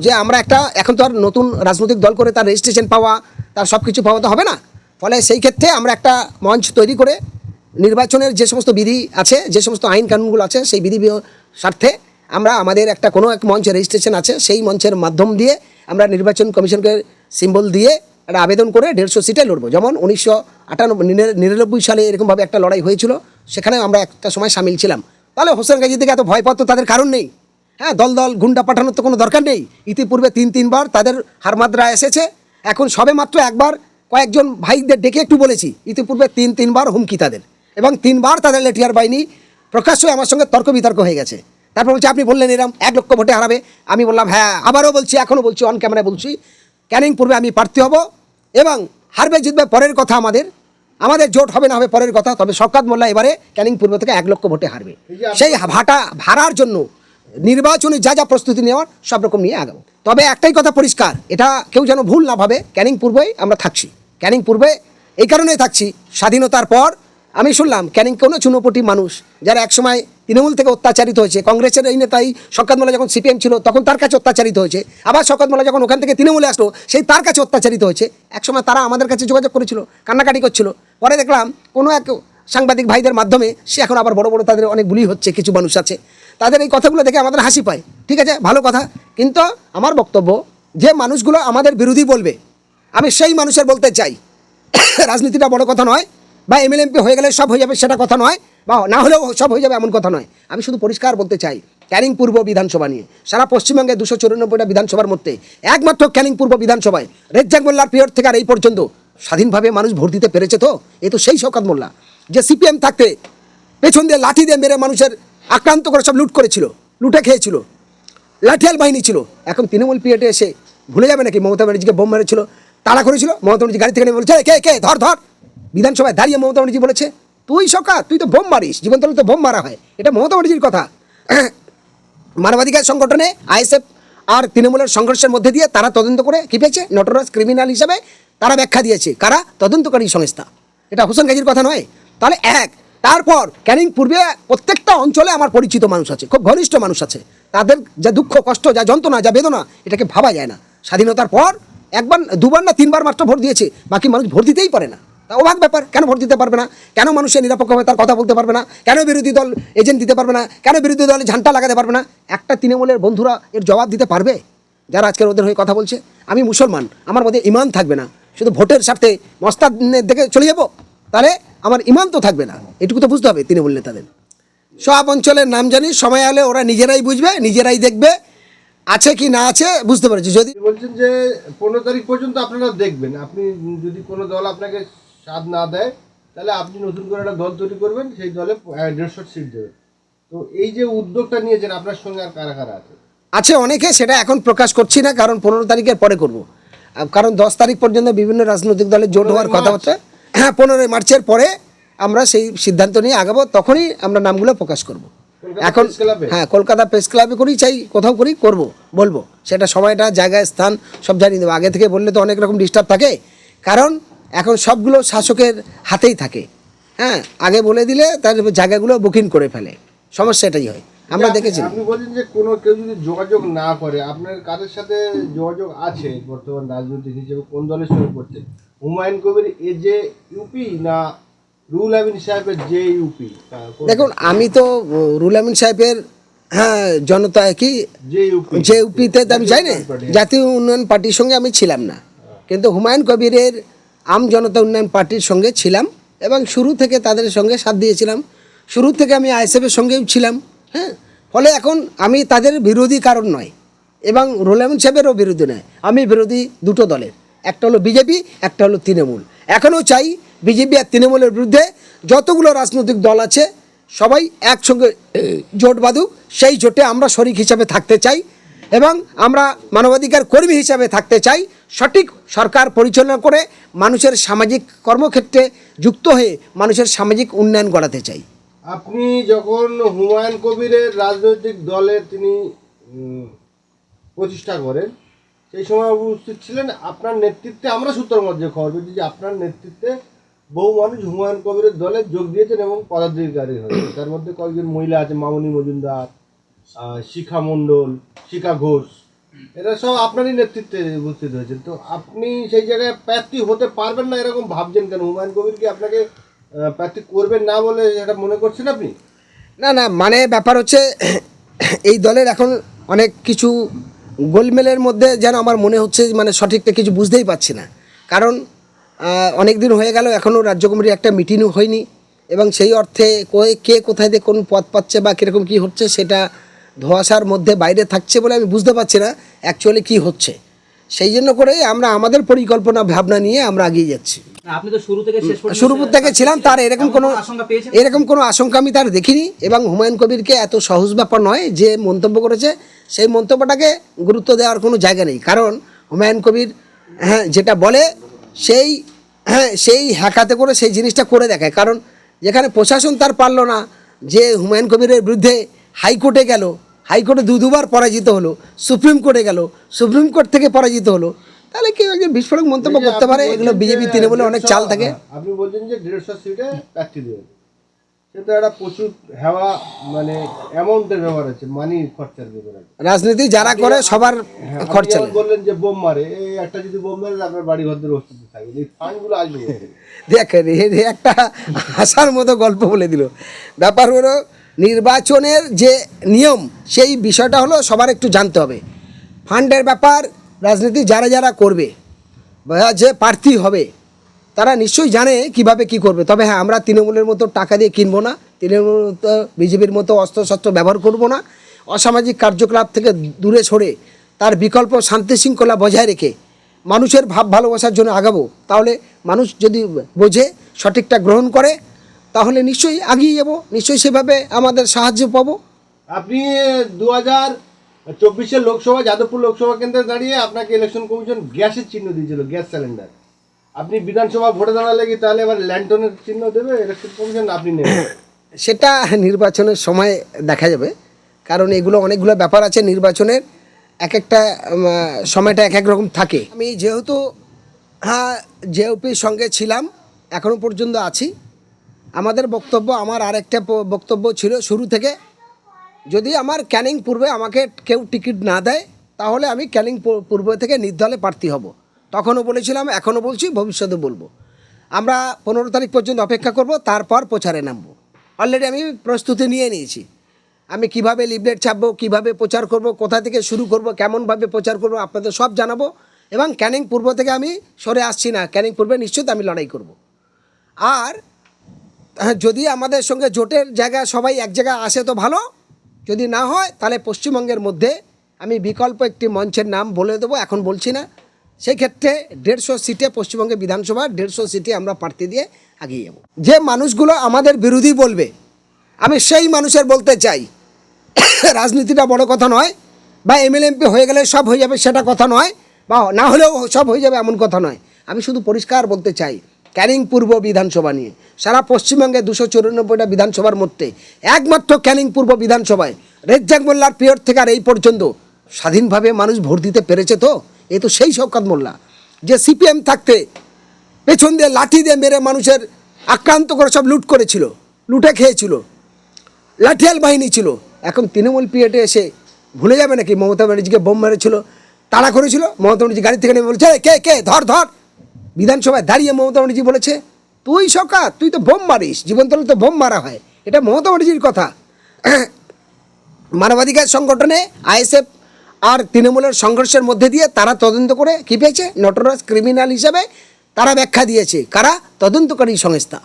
যে আমরা একটা এখন তো আর নতুন রাজনৈতিক দল করে তার রেজিস্ট্রেশন পাওয়া, তার সব কিছু পাওয়া তো হবে না। ফলে সেই ক্ষেত্রে আমরা একটা মঞ্চ তৈরি করে নির্বাচনের যে সমস্ত বিধি আছে, যে সমস্ত আইন কানুনগুলো আছে, সেই বিধি স্বার্থে আমরা আমাদের একটা কোনো এক মঞ্চে রেজিস্ট্রেশন আছে, সেই মঞ্চের মাধ্যম দিয়ে আমরা নির্বাচন কমিশনকে সিম্বল দিয়ে একটা আবেদন করে 150 সিটে লড়বো। যেমন 1999 সালে এরকমভাবে একটা লড়াই হয়েছিল, সেখানে আমরা একটা সময় সামিল ছিলাম। তাহলে হোসেন গাজী থেকে এত ভয় পাওয়ার তো তাদের কারণ নেই। হ্যাঁ, দল দল গুন্ডা পাঠানোর তো কোনো দরকার নেই। ইতিপূর্বে 3-3বার তাদের হারমাদ্রা এসেছে। এখন সবে মাত্র একবার কয়েকজন ভাইদের ডেকে একটু বলেছি, ইতিপূর্বে 3-3বার হুমকি তাদের, এবং 3বার তাদের লেটিয়ার বাহিনী প্রকাশ্যে আমার সঙ্গে তর্ক বিতর্ক হয়ে গেছে। তারপর বলছে আপনি বললেন এরম 1 লক্ষ ভোটে হারাবে। আমি বললাম হ্যাঁ, আবারও বলছি, এখনও বলছি, অন ক্যামেরায় বলছি, ক্যানিং পূর্বে আমি প্রার্থী হব এবং হারবে জিতবে পরের কথা, আমাদের জোট হবে না হবে পরের কথা। তবে শওকত মোল্লা এবারে ক্যানিং পূর্ব থেকে 1 লক্ষ ভোটে হারবে। সেই ভাড়ার জন্য নির্বাচনে যা যা প্রস্তুতি নেওয়ার সব রকম নিয়ে আগাবো। তবে একটাই কথা পরিষ্কার, এটা কেউ যেন ভুল না ভাবে, ক্যানিং পূর্বেই আমরা থাকছি। ক্যানিং পূর্বে এই কারণেই থাকছি, স্বাধীনতার পর আমি শুনলাম ক্যানিং কোনো চুনোপটি মানুষ যারা একসময় তৃণমূল থেকে অত্যাচারিত হয়েছে, কংগ্রেসের এই নেতাই শওকত মোল্লা যখন সিপিএম ছিল তখন তার কাছে অত্যাচারিত হয়েছে, আবার শওকত মোল্লা যখন ওখান থেকে তৃণমূলে আসলো সেই তার কাছে অত্যাচারিত হয়েছে। একসময় তারা আমাদের কাছে যোগাযোগ করেছিল, কান্নাকাটি করছিল। পরে দেখলাম কোনো এক সাংবাদিক ভাইদের মাধ্যমে সে এখন আবার বড় বড় তাদের অনেক বুলি হচ্ছে, কিছু মানুষ আছে, তাদের এই কথাগুলো দেখে আমাদের হাসি পায়। ঠিক আছে, ভালো কথা, কিন্তু আমার বক্তব্য যে মানুষগুলো আমাদের বিরোধী বলবে, আমি সেই মানুষের বলতে চাই রাজনীতিটা বড় কথা নয়, বা এমএলএমপি হয়ে গেলে সব হয়ে যাবে সেটা কথা নয়, বা না হলেও সব হয়ে যাবে এমন কথা নয়। আমি শুধু পরিষ্কার বলতে চাই, ক্যানিং পূর্ব বিধানসভা নিয়ে সারা পশ্চিমবঙ্গে 294টা বিধানসভার মধ্যে একমাত্র ক্যানিং পূর্ব বিধানসভায় রেজ্জাক মোল্লার পিরিয়ড থেকে আর এই পর্যন্ত স্বাধীনভাবে মানুষ ভোট দিতে পেরেছে। তো এই তো সেই শওকত মোল্লা যে সিপিএম থাকতে পেছন দিয়ে লাঠি দিয়ে মেরে মানুষের আক্রান্ত করে সব লুট করেছিল, লুটে খেয়েছিল, লাঠিয়াল বাহিনী ছিল। এখন তৃণমূল পিরিয়ডে এসে ভুলে যাবে নাকি মমতা ব্যানার্জিকে বোম মেরেছিল, তাড়া করেছিল, মমতা ব্যানার্জি গাড়ি থেকে নেমে বলেছে কে কে ধর ধর। বিধানসভায় দাঁড়িয়ে মমতা ব্যানার্জি বলেছে তুই শওকত, তুই তো বোম মারিস, জীবন তলে তো বোম মারা হয়। এটা মমতা ব্যানার্জির কথা। মানবাধিকার সংগঠনে আইএসএফ আর তৃণমূলের সংঘর্ষের মধ্যে দিয়ে তারা তদন্ত করে কী পেয়েছে, নটোরাস ক্রিমিনাল হিসাবে তারা ব্যাখ্যা দিয়েছে। কারা? তদন্তকারী সংস্থা। এটা হোসেন গাজীর কথা নয়। তাহলে তারপর ক্যানিং পূর্বে প্রত্যেকটা অঞ্চলে আমার পরিচিত মানুষ আছে, খুব ঘনিষ্ঠ মানুষ আছে, তাদের যা দুঃখ কষ্ট, যা যন্ত্রণা, যা বেদনা, এটাকে ভাবা যায় না। স্বাধীনতার পর 1বার 2বার না 3বার মাত্র ভোট দিয়েছে, বাকি মানুষ ভোট দিতেই পারে না। তা অবাক ব্যাপার, কেন ভোট দিতে পারবে না? কেন মানুষের নিরপেক্ষভাবে তার কথা বলতে পারবে না? কেন বিরোধী দল এজেন্ট দিতে পারবে না? কেন বিরোধী দলে ঝান্টা লাগাতে পারবে না? একটা তৃণমূলের বন্ধুরা এর জবাব দিতে পারবে যারা আজকের ওদের হয়ে কথা বলছে? আমি মুসলমান, আমার মধ্যে ইমান থাকবে না, শুধু ভোটের স্বার্থে মস্তাদের দিকে চলে যাবো, তাহলে আমার ইমান তো থাকবে না। এটুকু তো বুঝতে হবে তৃণমূল নেতাদের। সব অঞ্চলের নাম জানি, সময় হলে ওরা নিজেরাই বুঝবে, নিজেরাই দেখবে আছে কি না আছে বুঝতে পারছি। যদি বলছেন যে 15 তারিখ পর্যন্ত আপনারা দেখবেন, আপনি যদি কোনো দল আপনাকে সাথ না দেয় তাহলে আপনি নতুন করে একটা দল তৈরি করবেন, সেই দলে 150 সিট দেবেন। তো এই যে উদ্যোগটা নিয়েছেন, আপনার সঙ্গে আর কারা কারা আছে? আছে অনেকে, সেটা এখন প্রকাশ করছি না, কারণ 15 তারিখের পরে করব। কারণ 10 তারিখ পর্যন্ত বিভিন্ন রাজনৈতিক দলের জোট হওয়ার কথাবার্তা। হ্যাঁ, 15 মার্চের পরে আমরা সেই সিদ্ধান্ত নিয়ে আগাবো, তখনই আমরা নামগুলো প্রকাশ করব। এখন হ্যাঁ, কলকাতা প্রেস ক্লাবে করি, চাই কোথাও করি, করব, বলবো। সেটা সময়টা, জায়গায়, স্থান সব জানিয়ে দেবো। আগে থেকে বললে তো অনেক রকম ডিস্টার্ব থাকে, কারণ এখন সবগুলো শাসকের হাতেই থাকে। হ্যাঁ, আগে বলে দিলে তার জায়গাগুলো বুকিং করে ফেলে, সমস্যা এটাই হয়, আমরা দেখেছি। আপনি বলছেন যে কোনো কেউ যদি যোগাযোগ না করে, আপনার কাদের সাথে যোগাযোগ আছে বর্তমান রাজনৈতিক হিসেবে, কোন দলের সঙ্গে করছেন? হুমায়ুন কবির এ যে ইউপি, না রুহুল আমিন সাহেবের যে ইউপি? দেখুন, আমি তো রুহুল আমিন সাহেবের হ্যাঁ জনতা কি যে ইউপিতে আমি যাই না, জাতীয় উন্নয়ন পার্টির সঙ্গে আমি ছিলাম না, কিন্তু হুমায়ুন কবিরের আম জনতা উন্নয়ন পার্টির সঙ্গে ছিলাম, এবং শুরু থেকে তাদের সঙ্গে সাথ দিয়েছিলাম। শুরু থেকে আমি আইএসএফের সঙ্গেও ছিলাম। হ্যাঁ, ফলে এখন আমি তাদের বিরোধী কারণ নয়, এবং রুহুল আমিন সাহেবেরও বিরোধী নয়। আমি বিরোধী দুটো দলের, একটা হলো বিজেপি, একটা হলো তৃণমূল। এখনও চাই বিজেপি আর তৃণমূলের বিরুদ্ধে যতগুলো রাজনৈতিক দল আছে সবাই একসঙ্গে জোট বাঁধুক, সেই জোটে আমরা শরিক হিসাবে থাকতে চাই, এবং আমরা মানবাধিকার কর্মী হিসাবে থাকতে চাই। সঠিক সরকার পরিচালনা করে মানুষের সামাজিক কর্মক্ষেত্রে যুক্ত হয়ে মানুষের সামাজিক উন্নয়ন গড়াতে চাই। আপনি যখন হুমায়ুন কবিরের রাজনৈতিক দলের তিনি প্রতিষ্ঠা করেন, সেই সময় উপস্থিত ছিলেন আপনার নেতৃত্বে। আমরা সূত্রের মধ্যে খবর পেয়েছি যে আপনার নেতৃত্বে বহু মানুষ হুমায়ুন কবিরের দলে যোগ দিয়েছেন এবং পদাধিকারী হয়েছে। তার মধ্যে কয়েকজন মহিলা আছে, মামনি মজুমদার, শিখা মণ্ডল, শিখা ঘোষ, এরা সব আপনারই নেতৃত্বে উপস্থিত হয়েছে। তো আপনি সেই জায়গায় প্রার্থী হতে পারবেন না এরকম ভাবছেন কেন? হুমায়ুন কবির কি আপনাকে প্রার্থী করবেন না বলে এটা মনে করছেন আপনি? না না, মানে ব্যাপার হচ্ছে এই দলের এখন অনেক কিছু গোলমেলের মধ্যে যেন আমার মনে হচ্ছে, মানে সঠিকটা কিছু বুঝতেই পারছি না। কারণ অনেক দিন হয়ে গেল, এখনও রাজ্য কমিটির একটা মিটিংও হয়নি, এবং সেই অর্থে কে কোথায় দিয়ে কোন পদ পাচ্ছে বা কীরকম কী হচ্ছে সেটা ধোঁয়াশার মধ্যে বাইরে থাকছে বলে আমি বুঝতে পারছি না অ্যাকচুয়ালি কী হচ্ছে। সেই জন্য করে আমরা আমাদের পরিকল্পনা ভাবনা নিয়ে আমরা এগিয়ে যাচ্ছি। না, আপনি তো শুরু থেকে শেষ পর্যন্ত শুরু থেকে ছিলাম, তার এরকম কোনো আশঙ্কা পেয়েছেন? এরকম কোনো আশঙ্কা আমি তার দেখিনি, এবং হুমায়ুন কবিরকে এত সহজ ব্যাপার নয় যে মন্তব্য করেছে সেই মন্তব্যটাকে গুরুত্ব দেওয়ার কোনো জায়গা নেই। কারণ হুমায়ুন কবির যেটা বলে সেই হ্যাকাতে করে সেই জিনিসটা করে দেখায়। কারণ যেখানে প্রশাসন তার পারলো না, যে হুমায়ুন কবিরের বিরুদ্ধে হাইকোর্টে গেল, হাইকোর্টে দুবার পরাজিত হলো, সুপ্রিম কোর্টে গেল, সুপ্রিম কোর্ট থেকে পরাজিত হলো, তাহলে কেউ একজন বিস্ফোরক মন্তব্য করতে পারে? এগুলো বিজেপি তৃণমূলে অনেক চাল থাকে। আপনি বলছেন যে 150 সিটে প্রার্থী দেবেন, সেটা একটা প্রচুর হেওয়া, মানে অ্যামাউন্টের ব্যাপার আছে, মানি খরচার ব্যাপার আছে। রাজনীতি যারা করে সবার খরচা আপনি নেই। বললেন যে বোম মারে, এই একটা যদি বোম মারে আপনার বাড়ি ঘরদের অস্তিত্ব থাকবে, এই ফান্ডগুলো আসবে কোথা থেকে? দেখ রে একটা হাসার মতো গল্প বলে দিল। ব্যাপার হলো নির্বাচনের যে নিয়ম, সেই বিষয়টা হলো সবার একটু জানতে হবে। ফান্ডের ব্যাপার রাজনীতি যারা যারা করবে বা যে প্রার্থী হবে তারা নিশ্চয়ই জানে কিভাবে কি করবে। তবে হ্যাঁ, আমরা তৃণমূলের মতো টাকা দিয়ে কিনবো না, তৃণমূলের মতো বিজেপির মতো অস্ত্রশস্ত্র ব্যবহার করব না। অসামাজিক কার্যকলাপ থেকে দূরে সরে তার বিকল্প শান্তি শৃঙ্খলা বজায় রেখে মানুষের ভাব ভালোবাসার জন্য আগাবো। তাহলে মানুষ যদি বোঝে, সঠিকটা গ্রহণ করে, তাহলে নিশ্চয়ই এগিয়ে যাবো, নিশ্চয়ই সেভাবে আমাদের সাহায্য পাবো। আপনি 2024 লোকসভা যাদবপুর লোকসভা কেন্দ্রে দাঁড়িয়ে আপনাকে ইলেকশন কমিশন গ্যাসের চিহ্ন দিয়েছিল, গ্যাস সিলিন্ডার। আপনি বিধানসভা ভোটে দাঁড়ালে কি তাহলে এবার ল্যান্টনের চিহ্ন দেবে ইলেকশন কমিশন? আপনি নেবেন? সেটা নির্বাচনের সময় দেখা যাবে, কারণ এগুলো অনেকগুলো ব্যাপার আছে নির্বাচনের, এক একটা সময়টা এক এক রকম থাকে। আমি যেহেতু জেওপির সঙ্গে ছিলাম, এখনও পর্যন্ত আছি। আমাদের বক্তব্য, আমার আরেকটা বক্তব্য ছিল শুরু থেকে, যদি আমার ক্যানিং পূর্বে আমাকে কেউ টিকিট না দেয় তাহলে আমি ক্যানিং পূর্ব থেকে নির্দলে প্রার্থী হব। তখনও বলেছিলাম, এখনও বলছি, ভবিষ্যতে বলবো। আমরা 15 তারিখ পর্যন্ত অপেক্ষা করব, তারপর প্রচারে নামবো। অলরেডি আমি প্রস্তুতি নিয়ে নিয়েছি। আমি কিভাবে লিফলেট ছাপবো, কিভাবে প্রচার করব, কোথা থেকে শুরু করব, কেমনভাবে প্রচার করব, আপনাদের সব জানাবো। এবং ক্যানিং পূর্ব থেকে আমি সরে আসছি না, ক্যানিং পূর্বে নিশ্চিত আমি লড়াই করব। আর যদি আমাদের সঙ্গে জোটের জায়গা সবাই এক জায়গায় আসে তো ভালো, যদি না হয় তাহলে পশ্চিমবঙ্গের মধ্যে আমি বিকল্প একটি মঞ্চের নাম বলে দেবো, এখন বলছি না। সেই ক্ষেত্রে 150 সিটে, পশ্চিমবঙ্গে বিধানসভা 150 সিটে আমরা প্রার্থী দিয়ে এগিয়ে যাব। যে মানুষগুলো আমাদের বিরোধী বলবে, আমি সেই মানুষের বলতে চাই, রাজনীতিটা বড় কথা নয়, বা এমএলএমপি হয়ে গেলে সব হয়ে যাবে সেটা কথা নয়, বা না হলেও সব হয়ে যাবে এমন কথা নয়। আমি শুধু পরিষ্কার বলতে চাই, ক্যানিং পূর্ব বিধানসভা নিয়ে সারা পশ্চিমবঙ্গে 294টা বিধানসভার মধ্যে একমাত্র ক্যানিং পূর্ব বিধানসভায় রেজ্জাক মোল্লার পিরিয়ড থেকে আর এই পর্যন্ত স্বাধীনভাবে মানুষ ভোট দিতে পেরেছে। তো এ তো সেই শওকত মোল্লা, যে সিপিএম থাকতে পেছন দিয়ে লাঠি দিয়ে মেরে মানুষের আক্রান্ত করে সব লুট করেছিল, লুটে খেয়েছিল, লাঠিয়াল বাহিনী ছিল। এখন তৃণমূল পিরিয়ডে এসে ভুলে যাবে নাকি মমতা ব্যানার্জিকে বোম মেরেছিল, তাড়া করেছিল? মমতা ব্যানার্জি গাড়ি থেকে নেমে বলেছে, কে কে ধর ধর। বিধানসভায় দাঁড়িয়ে মমতা ব্যানার্জি বলেছে, তুই শওকত, তুই তো বোম মারিস, জীবনতলে তো বোম মারা হয়। এটা মমতা ব্যানার্জির কথা। মানবাধিকার সংগঠনে আইএসএফ আর তৃণমূলের সংঘর্ষের মধ্যে দিয়ে তারা তদন্ত করে কী পেয়েছে, নটোরাস ক্রিমিনাল হিসাবে তারা ব্যাখ্যা দিয়েছে। কারা? তদন্তকারী সংস্থা।